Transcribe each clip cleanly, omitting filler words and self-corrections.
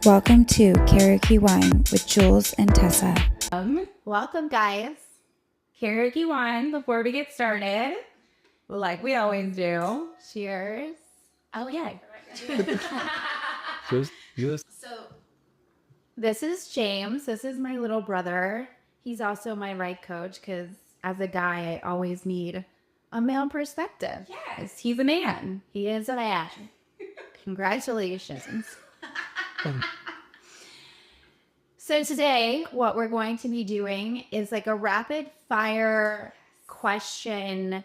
Welcome to Karaoke Wine with Jules and Tessa. Welcome, guys. Karaoke Wine. Before we get started, like we always do, cheers. Oh, yeah. So, this is James. This is my little brother. He's also my right coach because as a guy, I always need a male perspective. Yes. He's a man. He is a man. Congratulations. So today, what we're going to be doing is like a rapid fire question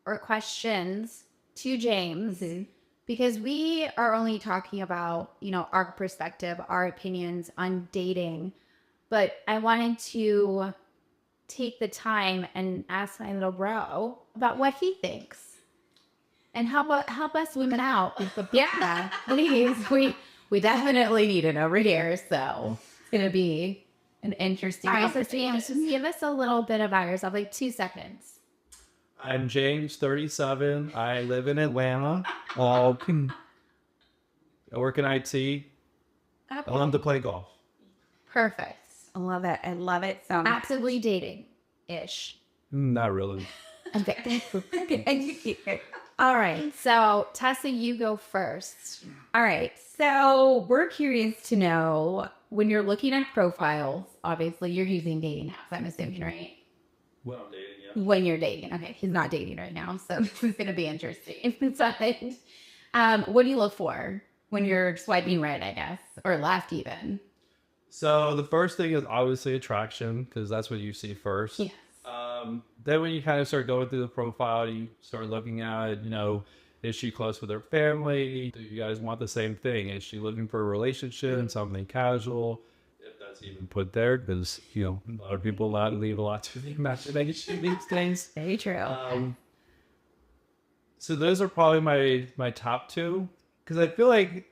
or questions to James because we are only talking about, our perspective, our opinions on dating. But I wanted to take the time and ask my little bro about what he thinks and help us women out. Yeah, please. We definitely need it over here, so it's gonna be an interesting. All right, so James, just give us a little bit about yourself, like 2 seconds. I'm James, 37. I live in Atlanta. I work in IT. Okay. I love to play golf. Perfect. I love it. I love it. So Actively dating-ish. Not really. Okay. All right. So Tessa, you go first. all right. So we're curious to know when you're looking at profiles, obviously you're using dating apps, I'm assuming, right? Well, I'm dating, yeah. When you're dating. Okay. He's not dating right now, so this is going to be interesting. What do you look for when you're swiping right, I guess, or left even? So the first thing is obviously attraction, because that's what you see first. Yes. Then when you kind of start going through the profile, you start looking at, is she close with her family? Do you guys want the same thing? Is she looking for a relationship, something casual? If that's even put there, because, a lot of people leave a lot to the imagination these days. Very true. So those are probably my top two, because I feel like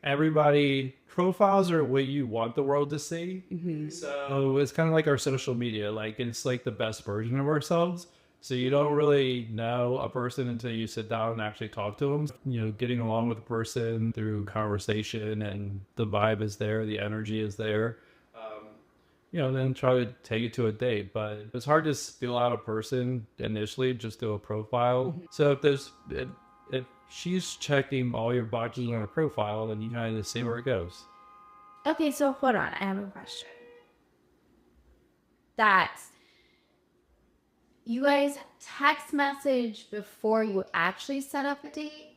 profiles are what you want the world to see. Mm-hmm. So it's kind of like our social media, like it's like the best version of ourselves. So you don't really know a person until you sit down and actually talk to them. Getting along with a person through conversation and the vibe is there, the energy is there. Then try to take it to a date. But it's hard to feel out a person initially just through a profile. Mm-hmm. So if she's checking all your boxes on her profile, then you kind of see where it goes. Okay, so hold on. I have a question. You guys text message before you actually set up a date?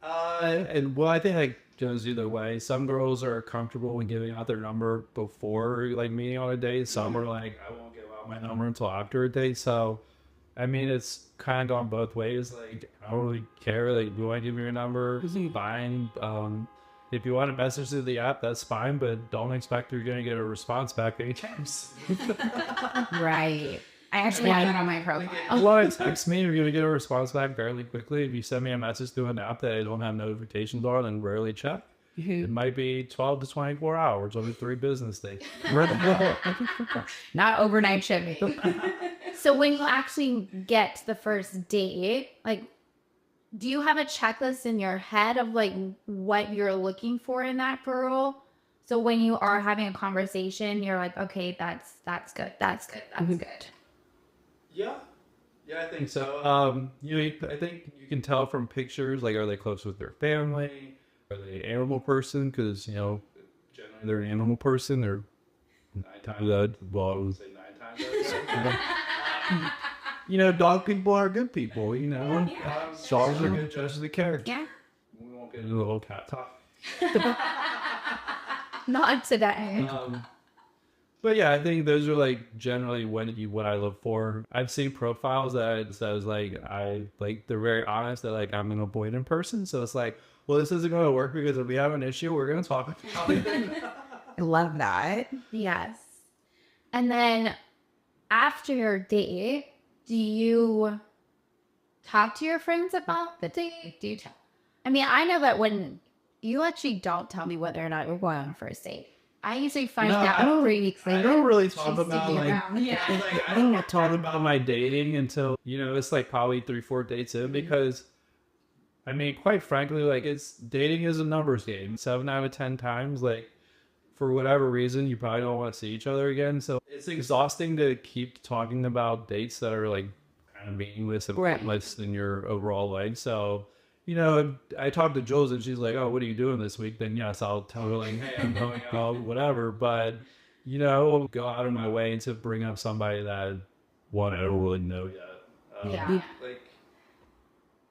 I think it goes either way. Some girls are comfortable with giving out their number before meeting on a date. Some are like, I won't give out my number until after a date. So, it's kind of gone both ways. Like, I don't really care. Like, do I give you your number? Fine. If you want to message through the app, that's fine. But don't expect you're going to get a response back anytime soon. Right. I actually have that on my profile. A lot of text me, you're going to get a response back fairly quickly. If you send me a message through an app that I don't have notifications on and rarely check, it might be 12 to 24 hours over 3 business days. Not overnight shipping. So when you actually get to the first date, do you have a checklist in your head of what you're looking for in that girl? So when you are having a conversation, you're like, okay, that's good. That's good. That's good. Yeah, I think so. I think you can tell from pictures, are they close with their family? Are they an animal person? Because, generally they're an animal person. They're 9 times out. Well, I would say 9 times out. Dog people are good people, Dogs are good judges of the character. Yeah. We won't get into the little cat talk. Not today. But yeah, I think those are generally what I look for. I've seen profiles that says they're very honest that I'm an avoidant person. So it's well, this isn't going to work because if we have an issue, we're going to talk about it. I love that. Yes. And then after your date, do you talk to your friends about the date? I know that when you actually don't tell me whether or not you're going on a first date. I usually find out 3 weeks later. I don't really talk about I don't talk about my dating until it's probably 3-4 dates in, because quite frankly, dating is a numbers game. 7 out of 10 times, for whatever reason, you probably don't want to see each other again. So it's exhausting to keep talking about dates that are like kind of meaningless and pointless in your overall life. So, you know, I talked to Jules and she's like, oh, what are you doing this week? Then yes, I'll tell her like, hey, I'm going out, whatever. But, you know, go out of my way to bring up somebody that one, I don't really know yet. Like,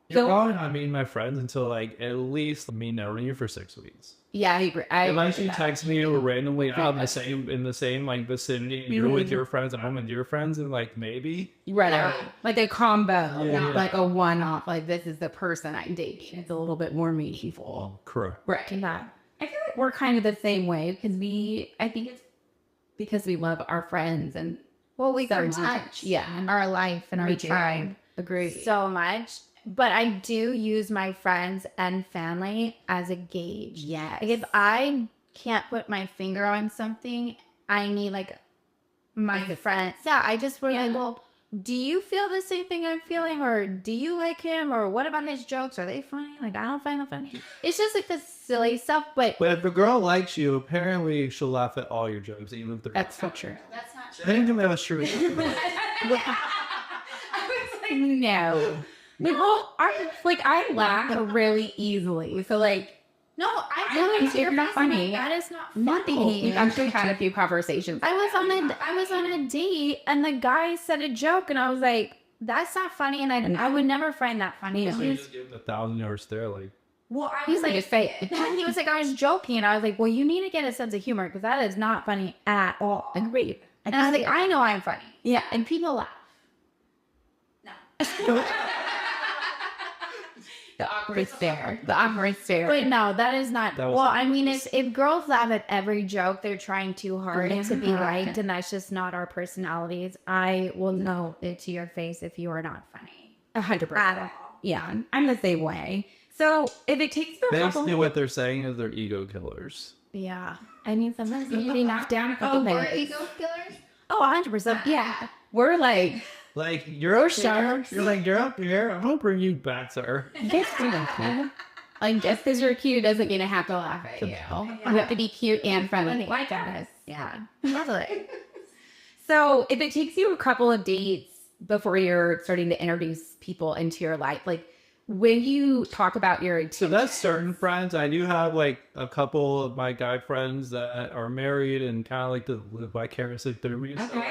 you're probably not meeting my friends until like at least me knowing you for 6 weeks. Yeah, I agree. Unless you text me or randomly out in the same like vicinity, and you're with your friends and I'm with your friends, and like maybe like a combo, not like a one-off. Like this is the person I'm dating. It's a little bit more meaningful. Correct. Right. Yeah. I feel like we're kind of the same way because I think it's because we love our friends and we so touch much. our life and our tribe. Agree. So much. But I do use my friends and family as a gauge. Yes. Like if I can't put my finger on something, I need like my friends. Yeah, I just were like, well, do you feel the same thing I'm feeling? Or do you like him? Or what about his jokes? Are they funny? Like, I don't find them funny. It's just like the silly stuff. But if a girl likes you, apparently she'll laugh at all your jokes, even if they're That's so true. that's not true. I think that was true. No. I laugh really easily. So like, No, you're not funny. That is not nothing. funny. We've actually had a few conversations. I was on a date and the guy said a joke and I was like, that's not funny, and I would never find that funny. So you just give him a 1,000-yard stare, like. Well, He's like, just say it. he was like, I was joking, and I was like, well, you need to get a sense of humor because that is not funny at all. Agreed. And I was like, I know I'm funny. Yeah. And people laugh. The awkward stare. The awkward stare. But no, that is not. That was Well, I mean, if girls laugh at every joke, they're trying too hard to be liked, and that's just not our personalities. I will know it to your face if you are not funny. 100%. Yeah, I'm the same way. So if it takes the Basically, what they're saying is they're ego killers. Yeah. I mean, sometimes you need knocked down a couple minutes. ego killers? Oh, 100%. Yeah. We're like, You're sharp. You're like, you're up here. I'm gonna bring you back, sir. like just because you're cute doesn't mean I have to laugh at you. You have to be cute and friendly. Like us. Yeah. Lovely. So if it takes you a couple of dates before you're starting to introduce people into your life, like when you talk about your So that's certain friends. I do have like a couple of my guy friends that are married and kind of like to live vicariously through me. So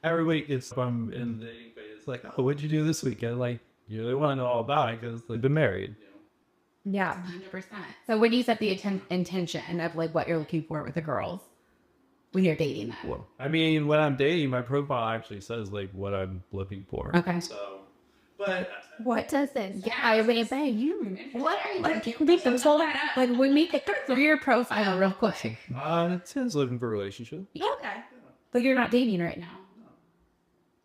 every week if I'm in the dating phase, it's like, oh, what'd you do this weekend? Like, you really want to know all about it because they've been married. Yeah, 100%. So when you set the intention of like what you're looking for with the girls when you're dating them? Well, I mean, when I'm dating, my profile actually says like what I'm looking for. Okay. So, but What does it? Yeah, I mean, babe, you remember. What are you like? Like when we pick through your profile real quick. it says looking for a relationship. Okay. But you're not dating right now.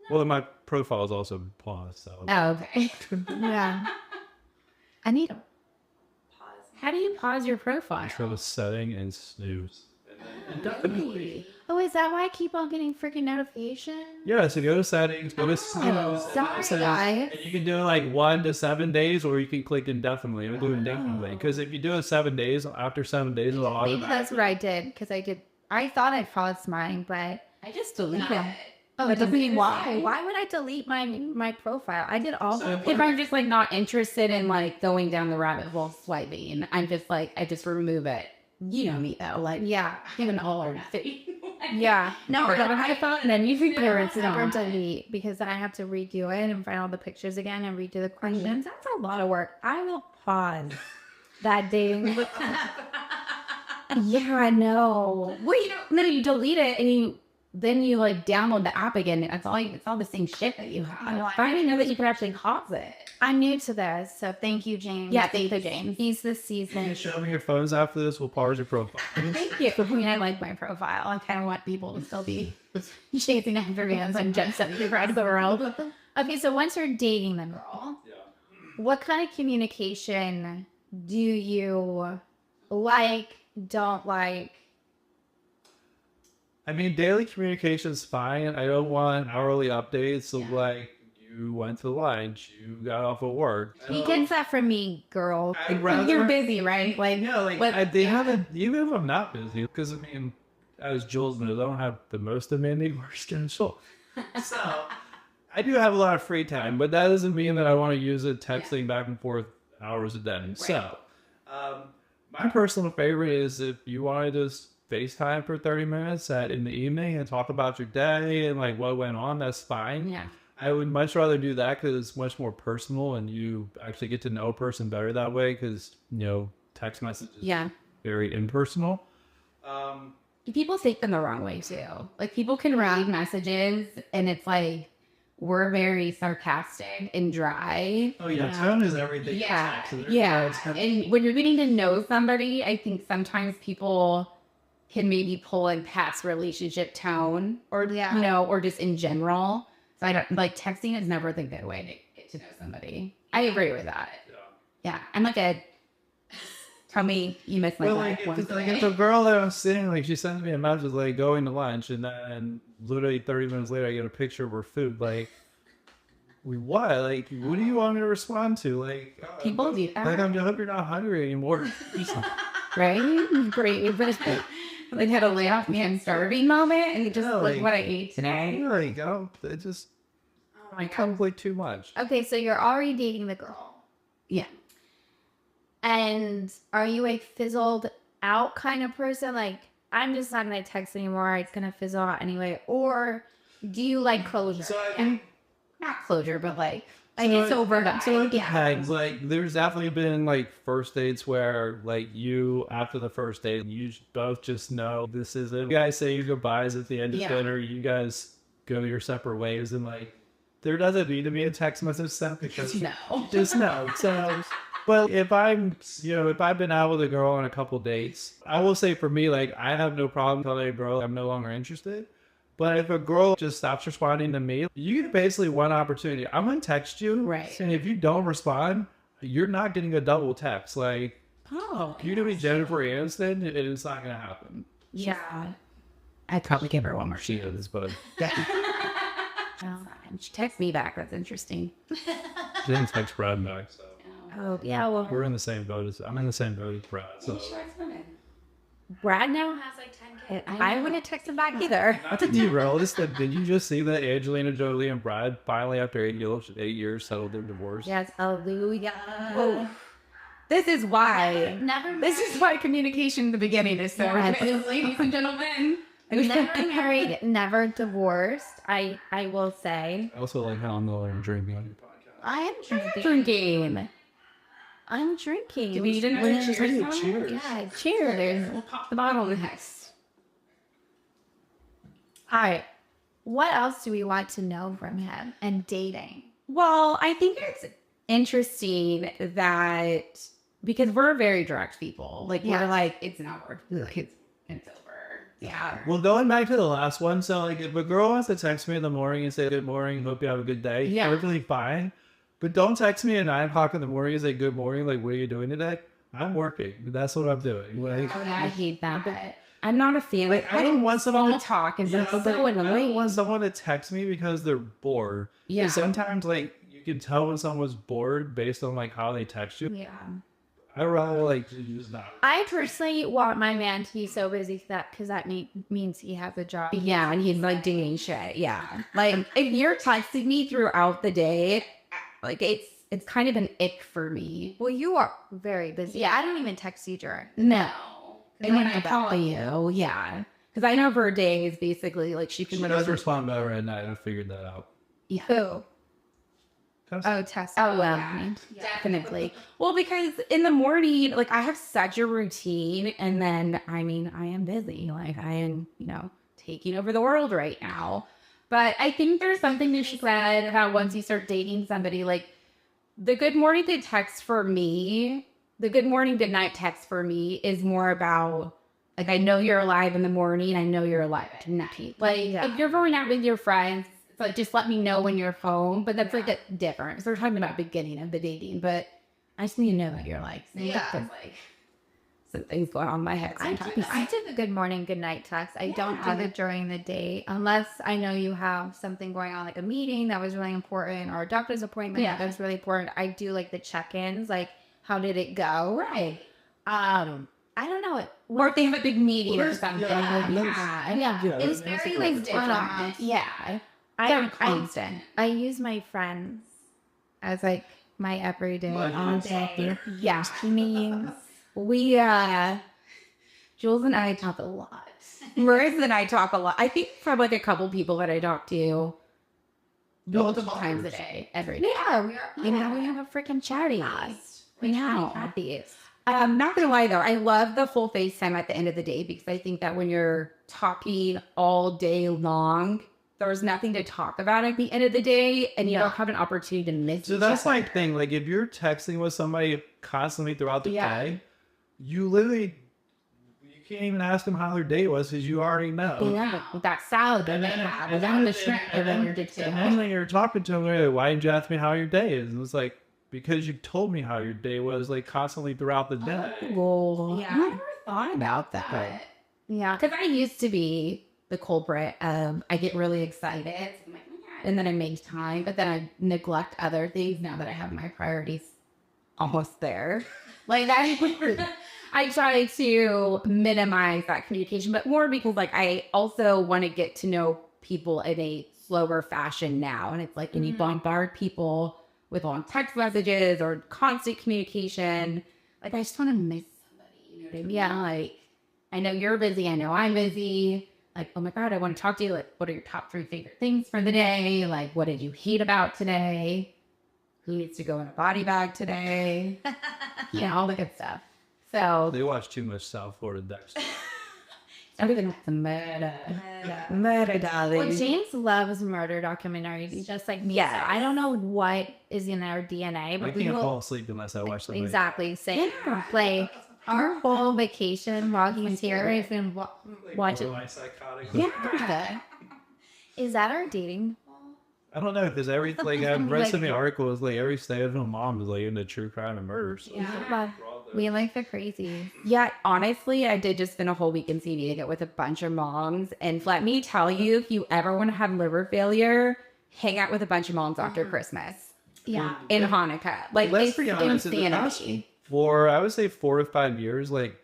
Well, my profile is also paused, so. Oh, okay. Yeah. I need a How do you pause your profile? Control the setting and snooze. Indefinitely. Oh, is that why I keep on getting freaking notifications? Yeah, so go to settings, go to snooze. Sorry. And you can do like 1 to 7 days, or you can click indefinitely. I'm doing indefinitely because if you do it 7 days, after 7 days, it'll Maybe automatically. that's what I did because I thought I paused mine, but I just delete it. oh, it doesn't mean why. Why would I delete my profile? I did all. If I'm just like not interested in like going down the rabbit hole swiping, I'm just like, I just remove it. You know me though, like Yeah, even all or nothing. yeah. No, Or but have a phone and then you think parents never don't. delete because then I have to redo it and find all the pictures again and redo the questions. That's a lot of work. I will pause that day. Yeah, I know. Well, you don't. Then you delete it and then you like download the app again. It's all the same shit that you have. I didn't know that you could actually pause it. I'm new to this, so thank you, James. Yeah, thank you, James. He's the season. Show me your phones after this. We'll pause your profile. Thank you. I mean, I like my profile. I kind of want people to still be chasing after me as I'm just around the world. Okay, so once you're dating the girl, what kind of communication do you like, don't like? I mean, daily communication is fine. I don't want hourly updates of like, you went to lunch, you got off of work. He gets that from me, girl. I'd rather- You're busy, right? Like, Yeah, like but- they haven't, even if I'm not busy, because I mean, as Jules knows, I don't have the most demanding work schedule. So I do have a lot of free time, but that doesn't mean that I want to use it texting back and forth hours a day. Right. So my personal favorite is if you want to just FaceTime for 30 minutes in the evening and talk about your day and like what went on, that's fine. Yeah. I would much rather do that because it's much more personal and you actually get to know a person better that way because, text messages very impersonal. People take them the wrong way too. Like people can read messages and it's like, we're very sarcastic and dry. Oh yeah, tone is everything. Yeah, and when you're getting to know somebody, I think sometimes people can maybe pull in past relationship tone or or just in general. So I don't like texting is never the good way to get to know somebody. I agree with that. Yeah, I'm like tell me you miss my life. If the girl that I'm seeing, like she sends me a message like going to lunch, and then literally 30 minutes later I get a picture of her food. Like, what? Like, what do you want me to respond to? Like, people do that. Like, I hope you're not hungry anymore. Right? Great. Like had a lay off me I'm starving moment, and just like what I ate today. Like, it just probably too much. Okay, so you're already dating the girl. Yeah. And are you a fizzled out kind of person? Like, I'm just not going to text anymore. It's going to fizzle out anyway. Or do you like closure? And not closure, but like it's over. So it depends. Like, there's definitely been like first dates where like you, after the first date, you both just know this is it. You guys say your goodbyes at the end of dinner. You guys go your separate ways. And like, there doesn't need to be a text message sent because just no. So... But if I've been out with a girl on a couple dates, I will say for me, like, I have no problem telling a girl I'm no longer interested. But if a girl just stops responding to me, you get basically one opportunity. I'm going to text you. Right. And if you don't respond, you're not getting a double text. Like, you're going to be Jennifer Aniston, and it's not going to happen. Yeah. I'd probably give her one more. She is, but... She texts me back. That's interesting. She didn't text Brad back, so... Oh, yeah, well... I'm in the same boat as Brad. So. Brad now has like 10 kids. I wouldn't text him back either. Not to derail this, did you just see that Angelina Jolie and Brad finally, after 8 years, settled their divorce? Yes, hallelujah. Oh. This is why communication in the beginning is so important, ladies and gentlemen. Never married, never divorced, I will say. I also like how I'm the one drinking on your podcast. I am drinking. I'm drinking. Do we didn't cheers. Yeah, cheers. We'll pop the bottle next. All right. What else do we want to know from him and dating? Well, I think it's interesting that because we're very direct people, like we're like, it's not work. Like it's over. Yeah. Well, going back to the last one, so like if a girl wants to text me in the morning and say good morning, hope you have a good day, perfectly fine. But don't text me at 9 o'clock in the morning and say good morning, like what are you doing today? I'm working. That's what I'm doing. Like, I hate that, but I'm not a fan. Like, I don't want someone to talk and I don't want someone to text me because they're bored. Yeah. Sometimes like you can tell when someone's bored based on like how they text you. Yeah. I rather like to use that. I personally want my man to be so busy because that means he has a job. Yeah, and he's like doing shit. Yeah. Like if you're texting me throughout the day, like it's kind of an ick for me. Well, you are very busy. Yeah, I don't even text you during. No. And when I call you, because I know her days basically like she does respond better at night. I figured that out. Yeah. Who? Tessa. Oh, Tessa. Oh, well, definitely. Well, because in the morning, like I have such a routine, and then I am busy. Like I am, taking over the world right now. But I think there's something that she said how once you start dating somebody, like the good morning to text for me, the good morning, good night text for me is more about like, I know you're alive in the morning. I know you're alive at night. Like if you're going out with your friends, it's like, just let me know when you're home. But that's like different. So we're talking about beginning of the dating, but I just need to know what you're like. So like some things going on in my head sometimes. I do the good morning, good night text. I don't do it during the day unless I know you have something going on, like a meeting that was really important or a doctor's appointment that was really important. I do like the check-ins, like how did it go? Right. I don't know. Or if they have a big meeting or something. Yeah. It's very like different. Yeah. I use my friends as like my everyday all day. Yeah. Means We, Jules and I talk a lot. Marissa and I talk a lot. I think from like a couple people that I talk to multiple times a day, every day. yeah, we have a freaking chatty. We have chatties. Not gonna lie though, I love the full FaceTime at the end of the day because I think that when you're talking all day long, there's nothing to talk about at the end of the day, and you don't have an opportunity to miss. So that's my thing. Like, if you're texting with somebody constantly throughout the day, you literally can't even ask them how their day was because you already know. Yeah, that salad that they have, and then the shrimp, and then and then you're talking to them, like, why didn't you ask me how your day is? And it's like, because you told me how your day was, like, constantly throughout the day. Yeah, I never thought about that. Yeah. Because I used to be the culprit. I get really excited, I'm like, oh my God, and then I make time, but then I neglect other things now that I have my priorities almost there. Like that, I try to minimize that communication, but more because like I also want to get to know people in a slower fashion now. And it's like when you bombard people with long text messages or constant communication, like I just want to miss somebody, you know what I mean? Yeah, like I know you're busy, I know I'm busy. Like, oh my God, I want to talk to you. Like, what are your top 3 favorite things for the day? Like, what did you hate about today? Who needs to go in a body bag today? All the good stuff. So They watch too much South Florida Dexter. everything with the murder, darling. Well, James loves murder documentaries. He's just like me. Yeah. So I don't know what is in our DNA, I but we can't will fall asleep unless I watch something. exactly same. Like our whole vacation while he's here is in watching. Am I psychotic? Yeah. Is that our dating? I don't know, because like I've read so many articles, like every stay-at-home mom is like into true crime and murder. So Yeah. We like the crazy. Yeah, honestly, I did just spend a whole week in San Diego with a bunch of moms. And let me tell you, if you ever want to have liver failure, hang out with a bunch of moms after Christmas. Yeah. In Hanukkah. Like, let's it's be honest, insanity. for I would say 4 to 5 years, like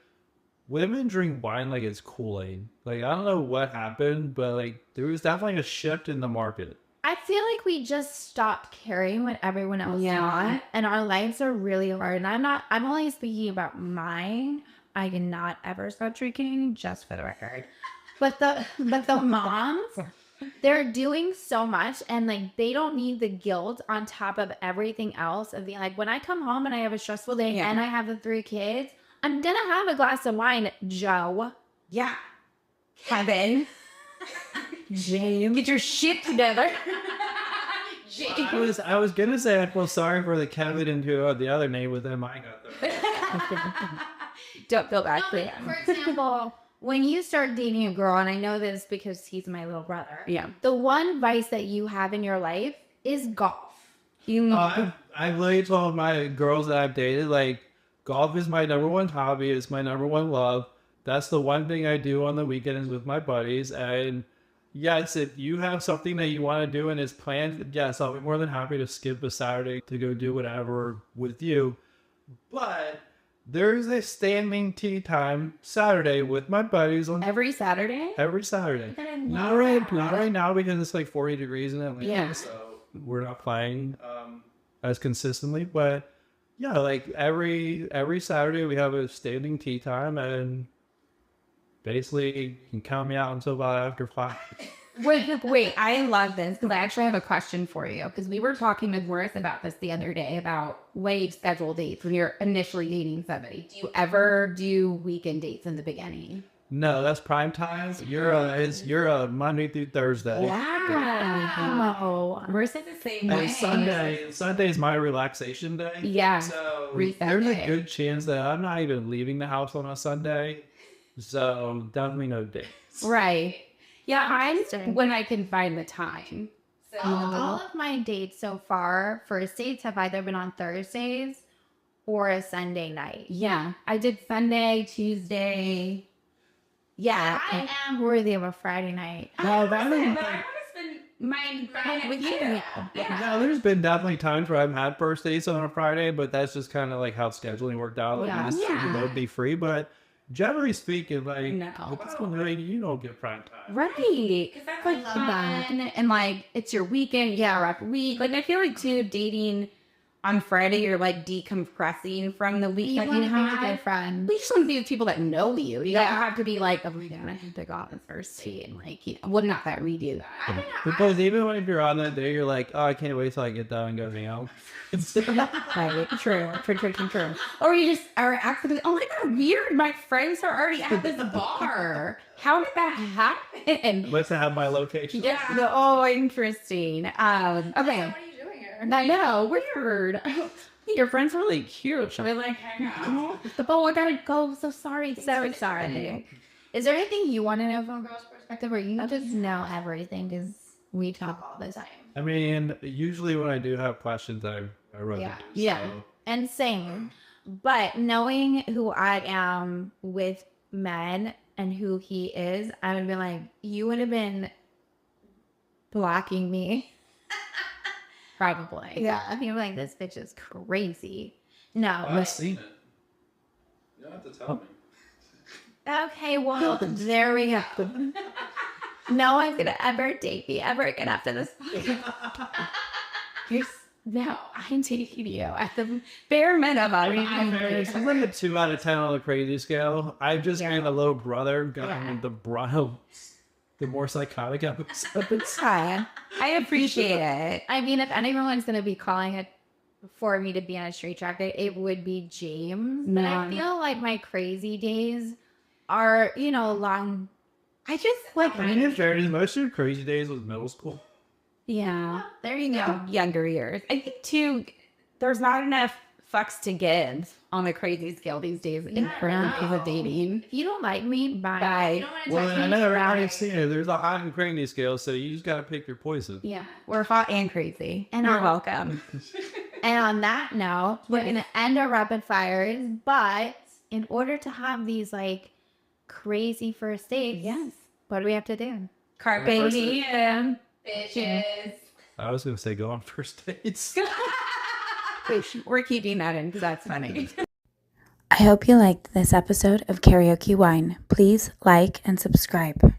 women drink wine like it's Kool-Aid. Like, I don't know what happened, but like there was definitely a shift in the market. I feel like we just stopped caring what everyone else thought, and our lives are really hard. And I'm only speaking about mine. I did not ever stop drinking, just for the record. But the moms, they're doing so much, and like they don't need the guilt on top of everything else of being like, when I come home and I have a stressful day and I have the 3 kids, I'm gonna have a glass of wine, Joe. Yeah. Kevin. James. Get your shit together. I was gonna say I feel sorry for the Kevin and who the other name with them. I got them. Don't feel bad for him. For example, when you start dating a girl, and I know this because he's my little brother. Yeah. The one vice that you have in your life is golf. I've literally told my girls that I've dated, like, golf is my number 1 hobby. It's my number 1 love. That's the one thing I do on the weekends with my buddies. And yes, if you have something that you want to do and it's planned, yes, I'll be more than happy to skip a Saturday to go do whatever with you. But there's a standing tea time Saturday with my buddies on Every Saturday? every Saturday. Not right now because it's like 40 degrees in Atlanta. Yeah. So we're not playing as consistently. But yeah, like every Saturday we have a standing tea time, and basically you can count me out until about after 5. Wait, I love this because I actually have a question for you. Because we were talking with Morris about this the other day about wave schedule dates when you're initially dating somebody. Do you ever do weekend dates in the beginning? No, that's prime time. You're a Monday through Thursday. Wow. Morris is the same way. And Sunday is my relaxation day. Yeah. So Reset there's day. a good chance that I'm not even leaving the house on a Sunday. So definitely no dates. Right. Yeah, I'm when I can find the time. So All of my dates so far, first dates, have either been on Thursdays or a Sunday night. yeah, I did Sunday, Tuesday. Yeah. I am worthy of a Friday night. No, that is But I want to spend my Friday with you. no, there's been definitely times where I've had first dates on a Friday, but that's just kind of like how scheduling worked out. Like, Yeah. we would be free, but generally speaking, like, No. that's when like, you don't get prime time. Right. Because that's like fun. And like, it's your weekend. Yeah, rough week. Like, I feel like, too, dating on Friday, you're like decompressing from the week You that want you to be with have. your friends. We just want to be with people that know you. You don't have to be like, oh my God, I have to go out on first date. And like, you know, well, not that we do that. Because even when you're on that day, you're like, oh, I can't wait till I get done and go hang out. Right. True. Or you just are accidentally, oh my God, weird. My friends are already at this bar. How did that happen? Let's have my location. Yeah. Oh, interesting. Okay. What are you doing here? I know, weird. Your friends are really cute. Should we like hang out? Oh, I gotta go. I'm so sorry. So sorry. Is there anything you want to know from a girl's perspective, or you just know everything because we talk all the time? I mean, usually when I do have questions, I write it. Yeah. So. And same. But knowing who I am with men and who he is, I would be like, you would have been blocking me. Probably. Yeah. You're like, this bitch is crazy. No. I've seen it. You don't have to tell me. Okay, well, there we go. No one's gonna ever date me ever again after this. No, I'm taking you at the bare minimum. I'm like a 2 out of 10 on the crazy scale. I've just been a little brother, gotten the more psychotic episodes. I appreciate it. I mean, if anyone's gonna be calling it for me to be on a straight track date, it would be James. But I feel like my crazy days are, long. I just like, I mean, in fairness, most of your crazy days was middle school. yeah, There you go. younger years. I think too, there's not enough fucks to give on the crazy scale these days in terms of dating. If you don't like me, bye. Bye. You don't want to Well, touch I me, never bye. already seen it. There's a hot and crazy scale, so you just gotta pick your poison. Yeah. We're hot and crazy. And You're I'm- welcome. And on that note, we're going to end our rapid fires. But in order to have these like crazy first dates, Yes. what do we have to do? Carpe First- diem. Bitches. I was gonna say go on first dates. We're keeping that in because that's funny. I hope you liked this episode of Karaoke Wine. Please like and subscribe.